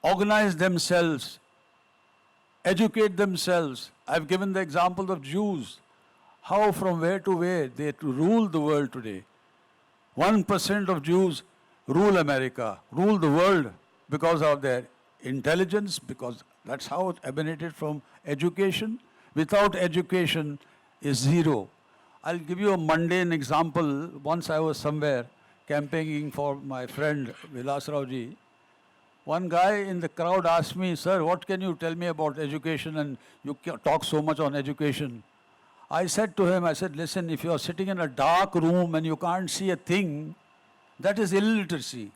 Speaker 5: organize themselves, educate themselves. I've given the example of Jews, how from where to where they rule the world today. 1% of Jews rule America, rule the world because of their intelligence, because that's how it emanated from education. Without education is zero. I'll give you a mundane example. Once I was somewhere campaigning for my friend Vilas Rauji. One guy in the crowd asked me, "Sir, what can you tell me about education, and you talk so much on education?" I said to him, listen, if you are sitting in a dark room and you can't see a thing, that is illiteracy.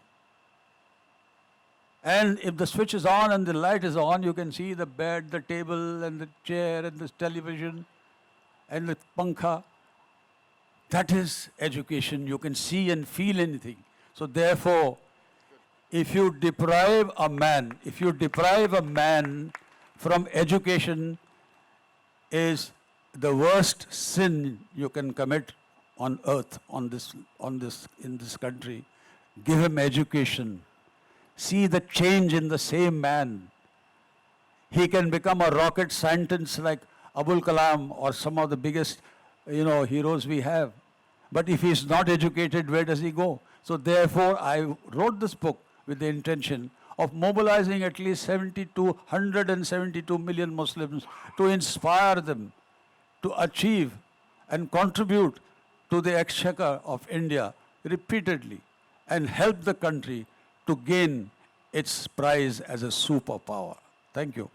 Speaker 5: And if the switch is on and the light is on, you can see the bed, the table, and the chair, and the television, and the pankha. That is education. You can see and feel anything. So therefore, if you deprive a man from education, is the worst sin you can commit on earth, in this country. Give him education. See the change in the same man. He can become a rocket scientist like Abul Kalam or some of the biggest, heroes we have. But if he's not educated, where does he go? So therefore, I wrote this book with the intention of mobilizing at least 172 million Muslims to inspire them to achieve and contribute to the exchequer of India repeatedly and help the country to gain its prize as a superpower. Thank you.